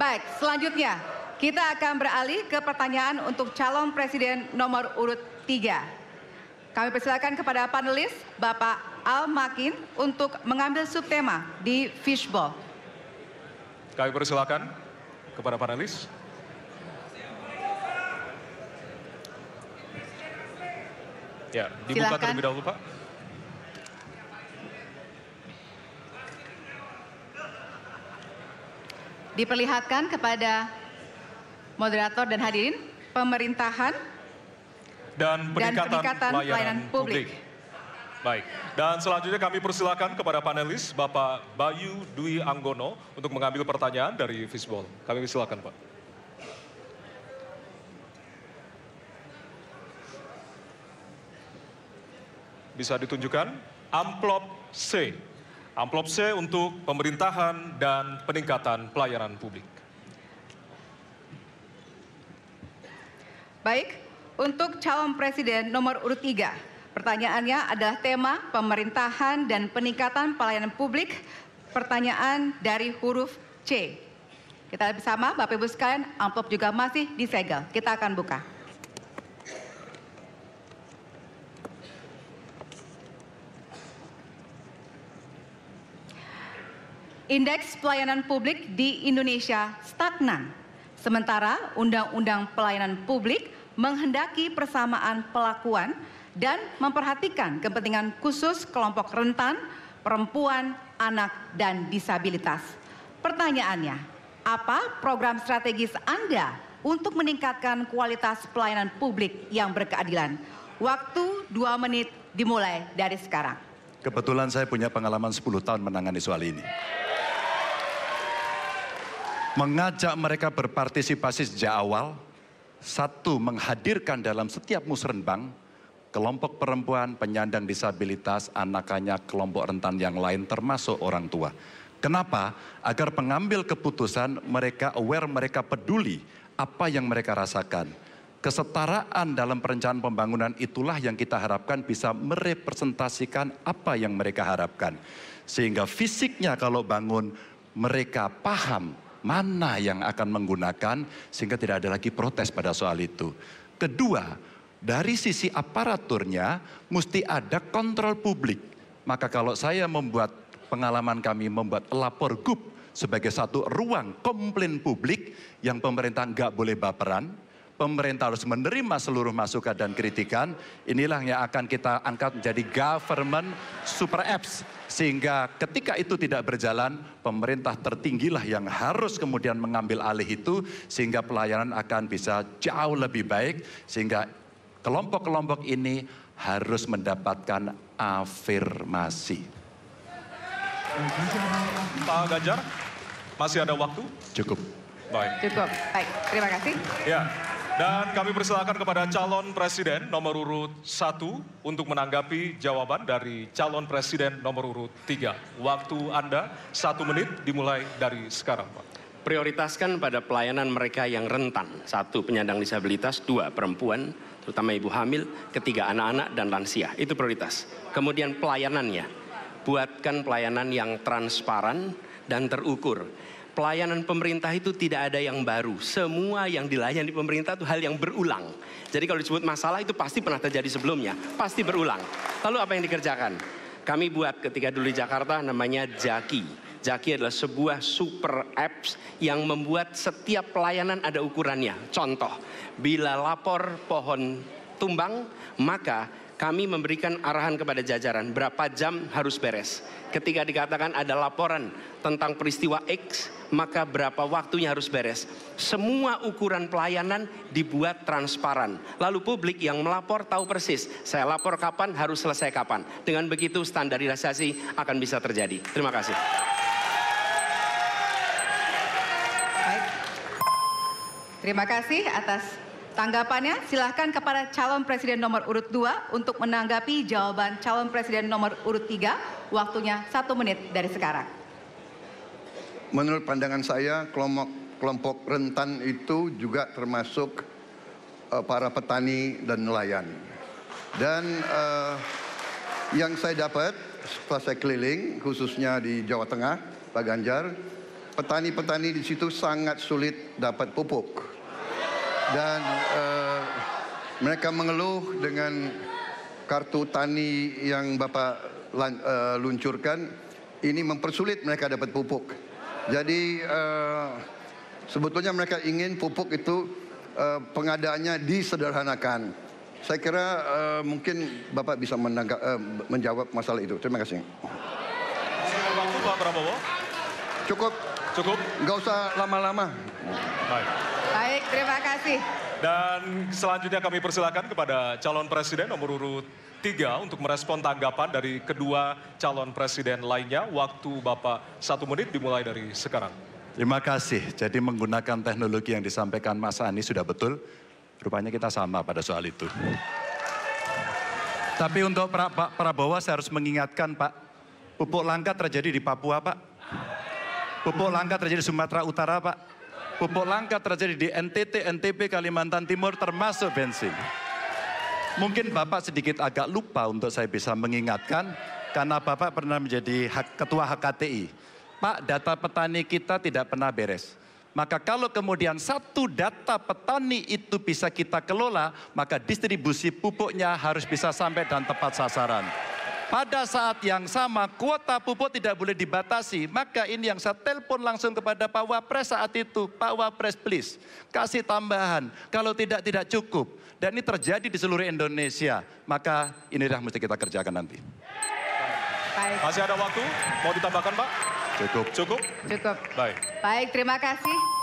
Baik, selanjutnya kita akan beralih ke pertanyaan untuk calon presiden nomor urut 3. Kami persilakan kepada panelis Bapak Al Makin untuk mengambil subtema di fishball. Kami persilakan kepada panelis. Ya, dibuka terlebih dahulu, Pak. Diperlihatkan kepada moderator dan hadirin pemerintahan dan peningkatan pelayanan publik. Baik, dan selanjutnya kami persilakan kepada panelis Bapak Bayu Dwi Anggono untuk mengambil pertanyaan dari fishball. Kami persilakan, Pak. Bisa ditunjukkan amplop C. Amplop C untuk pemerintahan dan peningkatan pelayanan publik. Baik, untuk calon presiden nomor urut 3, pertanyaannya adalah tema pemerintahan dan peningkatan pelayanan publik. Pertanyaan dari huruf C. Kita lihat bersama, Bapak Ibu sekalian, amplop juga masih disegel. Kita akan buka. Indeks pelayanan publik di Indonesia stagnan. Sementara Undang-Undang Pelayanan Publik menghendaki persamaan pelakuan dan memperhatikan kepentingan khusus kelompok rentan, perempuan, anak, dan disabilitas. Pertanyaannya, apa program strategis Anda untuk meningkatkan kualitas pelayanan publik yang berkeadilan? Waktu 2 menit dimulai dari sekarang. Kebetulan saya punya pengalaman 10 tahun menangani soal ini. Mengajak mereka berpartisipasi sejak awal, satu, menghadirkan dalam setiap musrenbang kelompok perempuan, penyandang disabilitas, anak-anak, kelompok rentan yang lain termasuk orang tua. Kenapa? Agar pengambil keputusan mereka aware, mereka peduli apa yang mereka rasakan. Kesetaraan dalam perencanaan pembangunan itulah yang kita harapkan bisa merepresentasikan apa yang mereka harapkan. Sehingga fisiknya kalau bangun mereka paham mana yang akan menggunakan sehingga tidak ada lagi protes pada soal itu. Kedua, dari sisi aparaturnya mesti ada kontrol publik. Maka kalau saya membuat pengalaman kami membuat lapor gub sebagai satu ruang komplain publik yang pemerintah nggak boleh baperan, pemerintah harus menerima seluruh masukan dan kritikan, inilah yang akan kita angkat menjadi government super apps. Sehingga ketika itu tidak berjalan, pemerintah tertinggilah yang harus kemudian mengambil alih itu, sehingga pelayanan akan bisa jauh lebih baik, sehingga kelompok-kelompok ini harus mendapatkan afirmasi. Pak Ganjar, masih ada waktu? Cukup. Baik. Cukup, baik, terima kasih. Ya. Dan kami persilakan kepada calon presiden nomor urut 1 untuk menanggapi jawaban dari calon presiden nomor urut 3. Waktu Anda 1 menit dimulai dari sekarang, Pak. Prioritaskan pada pelayanan mereka yang rentan. 1, penyandang disabilitas. 2, perempuan, terutama ibu hamil. 3, anak-anak dan lansia. Itu prioritas. Kemudian pelayanannya. Buatkan pelayanan yang transparan dan terukur. Pelayanan pemerintah itu tidak ada yang baru. Semua yang dilayani pemerintah itu hal yang berulang. Jadi kalau disebut masalah itu pasti pernah terjadi sebelumnya. Pasti berulang. Lalu apa yang dikerjakan? Kami buat ketika dulu di Jakarta namanya Jaki. Jaki adalah sebuah super apps yang membuat setiap pelayanan ada ukurannya. Contoh, bila lapor pohon tumbang, maka kami memberikan arahan kepada jajaran berapa jam harus beres. Ketika dikatakan ada laporan tentang peristiwa X, maka berapa waktunya harus beres. Semua ukuran pelayanan dibuat transparan. Lalu publik yang melapor tahu persis, saya lapor kapan, harus selesai kapan. Dengan begitu standarisasi akan bisa terjadi. Terima kasih. Baik. Terima kasih atas tanggapannya. Silahkan kepada calon presiden nomor urut 2 untuk menanggapi jawaban calon presiden nomor urut 3. Waktunya 1 menit dari sekarang. Menurut pandangan saya, kelompok rentan itu juga termasuk para petani dan nelayan. Dan yang saya dapat setelah saya keliling, khususnya di Jawa Tengah, Pak Ganjar, petani-petani di situ sangat sulit dapat pupuk. Dan mereka mengeluh dengan kartu tani yang Bapak luncurkan, ini mempersulit mereka dapat pupuk. Jadi sebetulnya mereka ingin pupuk itu pengadaannya disederhanakan. Saya kira mungkin Bapak bisa menjawab masalah itu. Terima kasih. Waktu Pak Prabowo. Cukup. Cukup. Nggak usah lama-lama. Baik. Baik, terima kasih. Dan selanjutnya kami persilakan kepada calon presiden nomor urut 3 untuk merespon tanggapan dari kedua calon presiden lainnya. Waktu Bapak 1 menit dimulai dari sekarang. Terima kasih. Jadi menggunakan teknologi yang disampaikan Mas Ani sudah betul. Rupanya kita sama pada soal itu. Tapi untuk Pak Prabowo saya harus mengingatkan Pak, pupuk langka terjadi di Papua Pak. Pupuk langka terjadi di Sumatera Utara Pak. Pupuk langka terjadi di NTT, NTB, Kalimantan Timur termasuk bensin. Mungkin Bapak sedikit agak lupa untuk saya bisa mengingatkan karena Bapak pernah menjadi ketua HKTI. Pak, data petani kita tidak pernah beres. Maka kalau kemudian satu data petani itu bisa kita kelola, maka distribusi pupuknya harus bisa sampai dan tepat sasaran. Pada saat yang sama, kuota pupuk tidak boleh dibatasi. Maka ini yang saya telepon langsung kepada Pak Wapres saat itu. Pak Wapres, please, kasih tambahan. Kalau tidak cukup. Dan ini terjadi di seluruh Indonesia. Maka inilah mesti kita kerjakan nanti. Baik. Masih ada waktu? Mau ditambahkan Pak? Cukup. Cukup? Cukup. Baik. Baik, terima kasih.